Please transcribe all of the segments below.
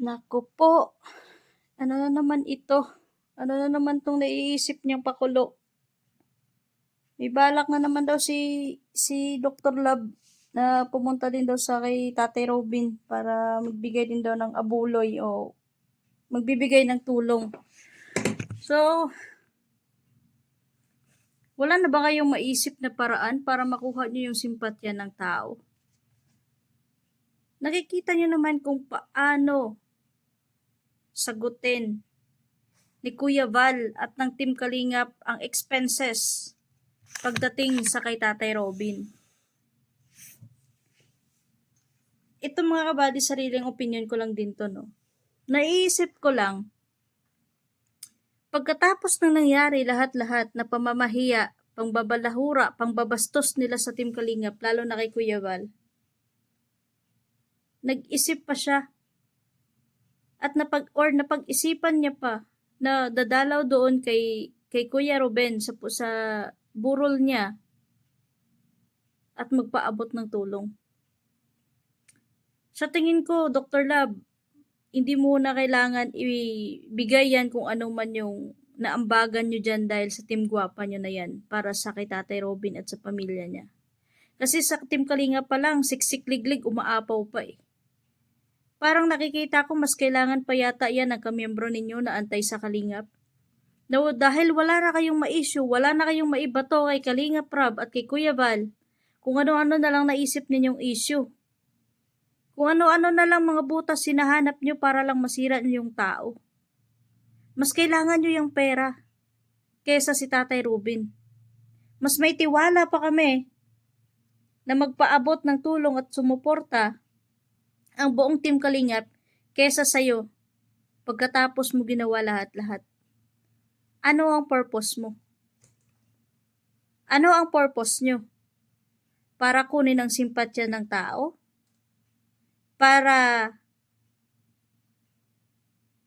Naku po, ano na naman ito? Ano na naman 'tong naiisip niyang pakulo? May balak na naman daw si Doctor Love na pumunta din daw sa kay Tatay Robin para magbigay din daw ng abuloy o magbibigay ng tulong. So, wala na ba kayong maisip na paraan para makuha niyo yung simpatya ng tao? Nakikita niyo naman kung paano sagutin ni Kuya Val at ng Team Kalingap ang expenses pagdating sa kay Tatay Robin. Ito mga kabady, sariling opinion ko lang din to, no? Naiisip ko lang, pagkatapos ng nangyari lahat-lahat na pamamahiya, pangbabalahura, pangbabastos nila sa Team Kalingap, lalo na kay Kuya Val, nag-isip pa siya at napag-isipan niya pa na dadalaw doon kay Kuya Ruben sa burol niya at magpaabot ng tulong. Sa tingin ko, Dr. Love, hindi mo na kailangan ibigay yan kung ano man yung naambagan nyo dyan dahil sa Team Guwapa nyo na yan para sa kay Tatay Robin at sa pamilya niya. Kasi sa Team Kalinga pa lang, siksik-liglig, umaapaw pa eh. Parang nakikita ko mas kailangan pa yata yan ang kamiyembro ninyo na antay sa Kalingap. No, dahil wala na kayong ma-issue, wala na kayong maibato kay Kalingap Rob at kay Kuya Val, kung ano-ano na lang naisip ninyong issue. Kung ano-ano na lang mga butas sinahanap nyo para lang masira nyo yung tao. Mas kailangan nyo yung pera kesa si Tatay Robin. Mas may tiwala pa kami na magpaabot ng tulong at sumuporta ang buong Team Kalingap kesa sa'yo pagkatapos mo ginawa lahat-lahat. Ano ang purpose mo? Ano ang purpose nyo? Para kunin ang simpatya ng tao? Para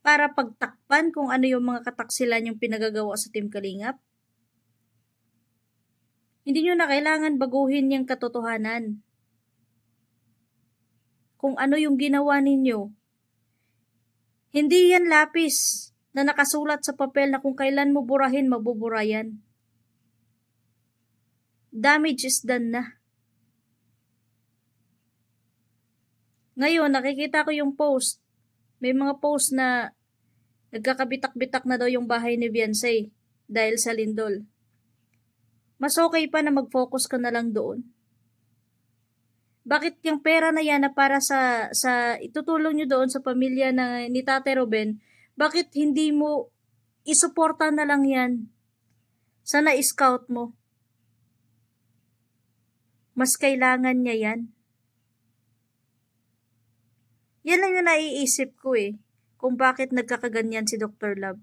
pagtakpan kung ano yung mga kataksilan yung pinagagawa sa Team Kalingap? Hindi nyo na kailangan baguhin yung katotohanan. Kung ano yung ginawa ninyo. Hindi yan lapis na nakasulat sa papel na kung kailan mo burahin, mabubura yan. Damage is done na. Ngayon, nakikita ko yung post. May mga post na nagkakabitak-bitak na daw yung bahay ni Beyonce dahil sa lindol. Mas okay pa na mag-focus ka na lang doon. Bakit yung pera na yan na para sa itutulong nyo doon sa pamilya ni Tate Ruben, bakit hindi mo isuporta na lang yan sa na-scout mo? Mas kailangan niya yan. Yan lang yung naiisip ko eh, kung bakit nagkakaganyan si Dr. Love.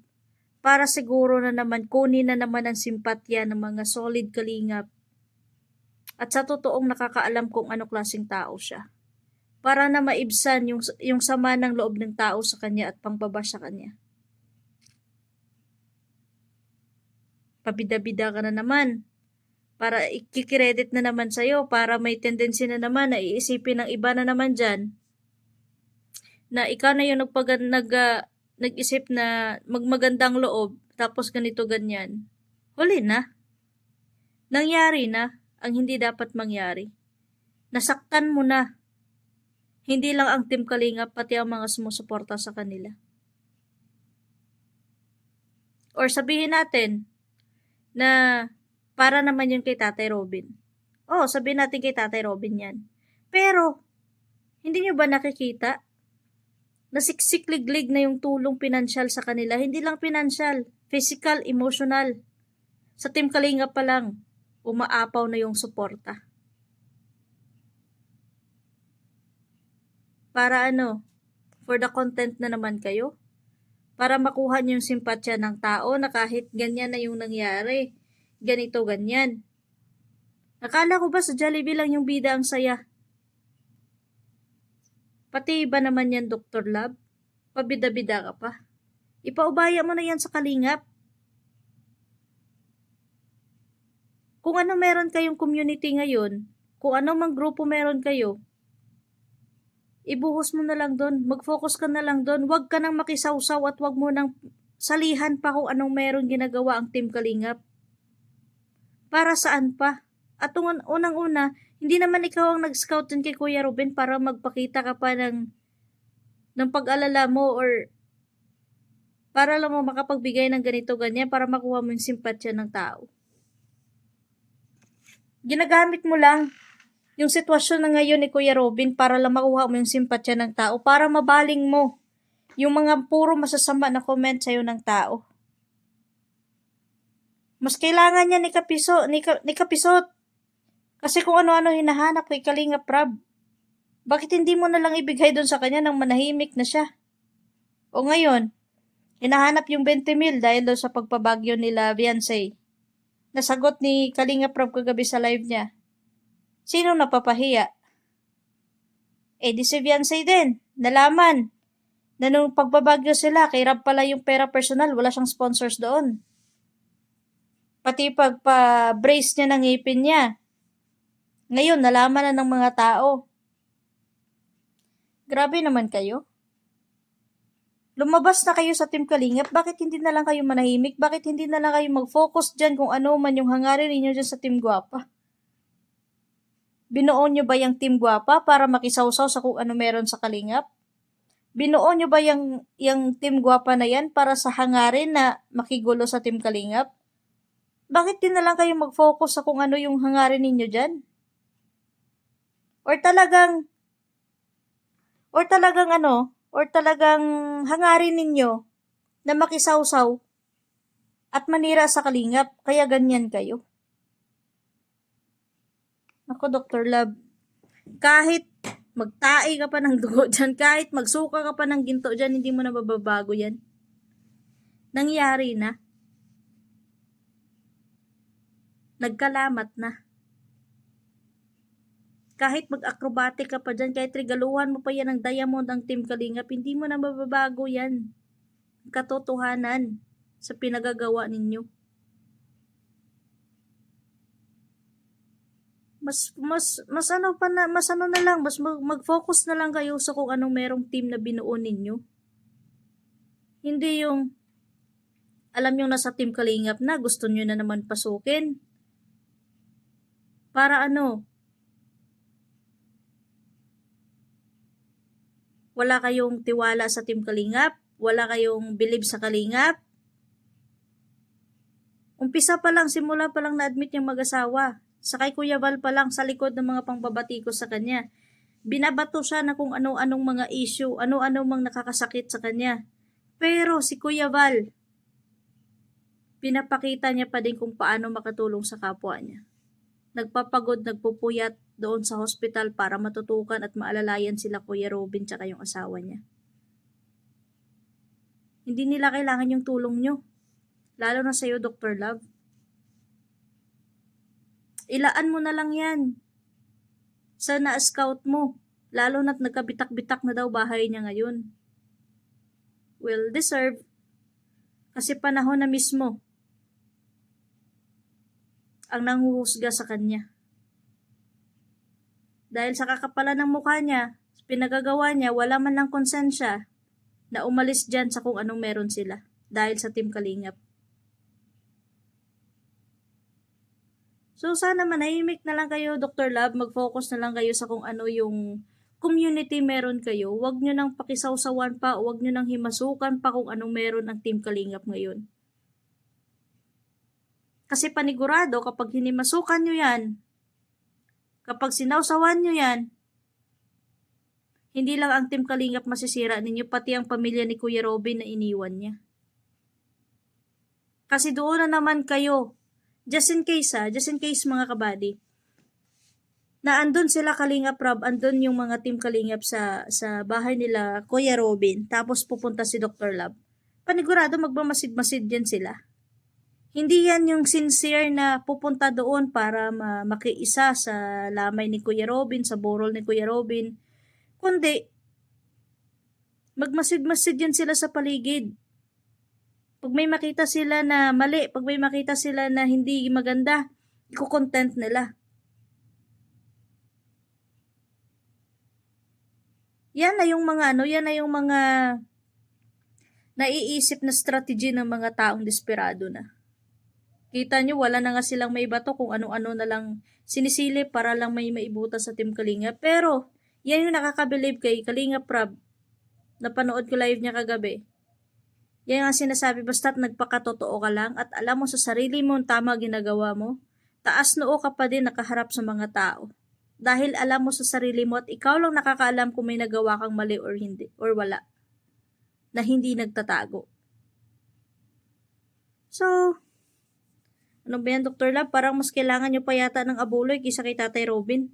Para siguro na naman kunin na naman ang simpatya ng mga solid kalingap at sa totoong nakakaalam kung ano klaseng tao siya. Para na maibsan yung sama ng loob ng tao sa kanya at pangbaba sa kanya. Pabida-bida ka na naman. Para ikikredit na naman sa'yo, para may tendency na naman na iisipin ng iba na naman dyan, na ikaw na yung nag-isip na magmagandang loob, tapos ganito ganyan. Huli na. Nangyari na ang hindi dapat mangyari. Nasaktan mo na. Hindi lang ang Team Kalingap, pati ang mga sumusuporta sa kanila. Or sabihin natin na para naman yun kay Tatay Robin. Sabihin natin kay Tatay Robin yan. Pero, hindi nyo ba nakikita? Nasiksik-liglig na yung tulong pinansyal sa kanila. Hindi lang pinansyal, physical, emotional. Sa Team Kalingap pa lang, umaapaw na yung suporta. Para for the content na naman kayo? Para makuha niyo yung simpatya ng tao na kahit ganyan na yung nangyari, ganito, ganyan. Akala ko ba sa Jollibee lang yung bida ang saya? Pati iba naman yan, Dr. Love. Pabida-bida ka pa. Ipaubaya mo na yan sa Kalingap. Kung ano meron kayong community ngayon, kung ano mang grupo meron kayo, ibuhos mo na lang do'n, mag-focus ka na lang do'n, wag ka nang makisawsaw at wag mo nang salihan pa kung anong meron ginagawa ang Team Kalingap. Para saan pa? At unang-una, hindi naman ikaw ang nag-scout dun kay Kuya Ruben para magpakita ka pa ng pag-alala mo or para lang mo makapagbigay ng ganito ganyan para makuha mo yung simpatya ng tao. Ginagamit mo lang yung sitwasyon na ngayon ni Kuya Robin para lang makuha mo yung simpatya ng tao, para mabaling mo yung mga puro masasama na comment sa'yo ng tao. Mas kailangan niya ni Kapisot. Kasi kung ano-ano hinahanap kay Kalinga Prab. Bakit hindi mo na lang ibigay doon sa kanya nang manahimik na siya? O ngayon, hinahanap yung 20 mil dahil doon sa pagpabagyo nila Beyonce. Nasagot ni Kalinga Prab kagabi sa live niya. Sino napapahiya? Di si Beyonce din. Nalaman na nung pagbabagyo sila, kay Rab pala yung pera personal, wala siyang sponsors doon. Pati pagpa-brace niya ng ngipin niya. Ngayon, nalaman na ng mga tao. Grabe naman kayo. Lumabas na kayo sa Team Kalingap, bakit hindi na lang kayo manahimik? Bakit hindi na lang kayo mag-focus dyan kung ano man yung hangarin ninyo dyan sa Team Guwapa? Binuon nyo ba yung Team Guwapa para makisawsaw sa kung ano meron sa Kalingap? Binuon nyo ba yung Team Guwapa na yan para sa hangarin na makigulo sa Team Kalingap? Bakit din na lang kayo mag-focus sa kung ano yung hangarin ninyo dyan? Or talagang hangarin ninyo na makisawsaw at manira sa Kalingap, kaya ganyan kayo. Ako, Dr. Love, kahit magtae ka pa ng dugo dyan, kahit magsuka ka pa ng ginto dyan, hindi mo na mababago yan. Nangyari na. Nagkalamat na. Kahit mag-acrobatic ka pa dyan, kahit regaluhan mo pa yan ng diamond ang Team Kalingap, hindi mo na mababago yan. Katotohanan sa pinagagawa ninyo. Mas mag-focus na lang kayo sa kung anong merong team na binuo ninyo. Hindi yung alam yung nasa Team Kalingap na, gusto nyo na naman pasukin. Para ano? Wala kayong tiwala sa Team Kalingap? Wala kayong believe sa Kalingap? Umpisa pa lang, simula pa lang na-admit yung mag-asawa. Sa kay Kuya Val pa lang sa likod ng mga pangbabatikos sa kanya. Binabato siya na kung ano-anong mga issue, ano-anong mga nakakasakit sa kanya. Pero si Kuya Val, pinapakita niya pa din kung paano makatulong sa kapwa niya. Nagpapagod, nagpupuyat doon sa hospital para matutukan at maalalayan sila Kuya Robin tsaka yung asawa niya. Hindi nila kailangan yung tulong nyo. Lalo na sa'yo, Dr. Love. Ilaan mo na lang yan sa na-scout mo. Lalo na't nagkabitak-bitak na daw bahay niya ngayon. Well, deserve. Kasi panahon na mismo ang nanghuhusga sa kanya. Dahil sa kakapalan ng mukha niya, pinagagawa niya, wala man lang konsensya na umalis dyan sa kung anong meron sila dahil sa Team Kalingap. So, sana manahimik na lang kayo, Dr. Love. Mag-focus na lang kayo sa kung ano yung community meron kayo. Huwag nyo nang pakisawsawan pa, huwag nyo nang himasukan pa kung anong meron ang Team Kalingap ngayon. Kasi panigurado, kapag hinimasukan nyo yan, kapag sinawsawan nyo yan, hindi lang ang Team Kalingap masisira ninyo, pati ang pamilya ni Kuya Robin na iniwan niya. Kasi doon na naman kayo, just in case mga kabady, na andun sila Kalingap Rob, andun yung mga Team Kalingap sa bahay nila Kuya Robin, tapos pupunta si Dr. Love. Panigurado magmamasid-masid yan sila. Hindi yan yung sincere na pupunta doon para makiisa sa lamay ni Kuya Robin, sa burol ni Kuya Robin. Kundi, magmasid-masid yan sila sa paligid. Pag may makita sila na mali, pag may makita sila na hindi maganda, iko-content nila. Yan na yung mga ano, yan na yung mga naiisip na strategy ng mga taong desperado na. Kita nyo, wala na nga silang may bato kung ano-ano na lang sinisilip para lang may maibutas sa Team Kalinga. Pero, yan yung nakakabilib kay Kalinga Prab. Napanood ko live niya kagabi. Yan ang sinasabi, basta't nagpakatotoo ka lang at alam mo sa sarili mo ang tama ginagawa mo, taas noo ka pa din nakaharap sa mga tao. Dahil alam mo sa sarili mo at ikaw lang nakakaalam kung may nagawa kang mali or hindi, or wala, na hindi nagtatago. So, ano ba yan, Dr. Lab? Parang mas kailangan nyo pa yata ng abuloy kaysa kay Tatay Robin.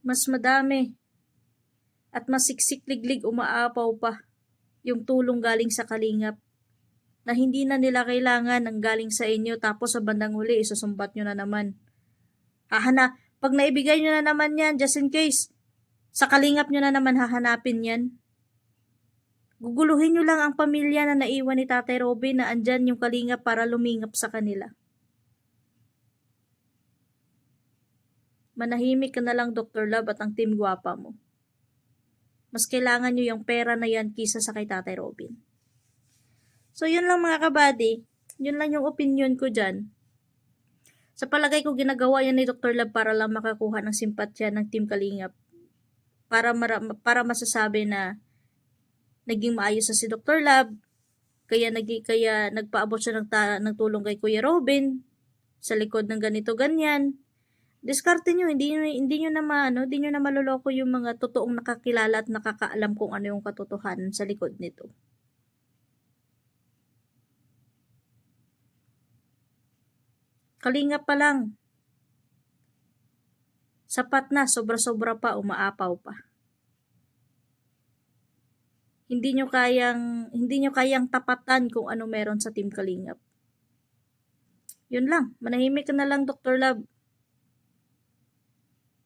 Mas madami. At mas siksik-liglig umaapaw pa yung tulong galing sa kalingap na hindi na nila kailangan ng galing sa inyo tapos sa bandang huli isusumbat nyo na naman. Pag naibigay nyo na naman yan, just in case, sa kalingap nyo na naman hahanapin yan. Guguluhin nyo lang ang pamilya na naiwan ni Tatay Robin na andyan yung kalingap para lumingap sa kanila. Manahimik ka na lang, Dr. Love, at ang Team Guwapa mo. Mas kailangan nyo yung pera na yan kisa sa kay Tatay Robin. So, yun lang mga kabady. Yun lang yung opinion ko dyan. Sa palagay ko, ginagawa yan ni Dr. Love para lang makakuha ng simpatya ng Team Kalingap. Para masasabi na naging maayos na si Dr. Love, kaya nagpaabot siya ng tulong kay Kuya Robin sa likod ng ganito ganyan. Diskarte nyo, hindi nyo na maloloko yung mga totoong nakakilala at nakakaalam kung ano yung katotohanan sa likod nito. Kalingap pa lang. Sapat na, sobra-sobra pa, umaapaw pa. Hindi nyo kayang tapatan kung ano meron sa Team Kalingap. Yun lang, manahimik ka na lang, Dr. Love.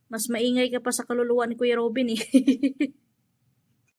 Mas maingay ka pa sa kaluluwa ni Kuya Robin eh.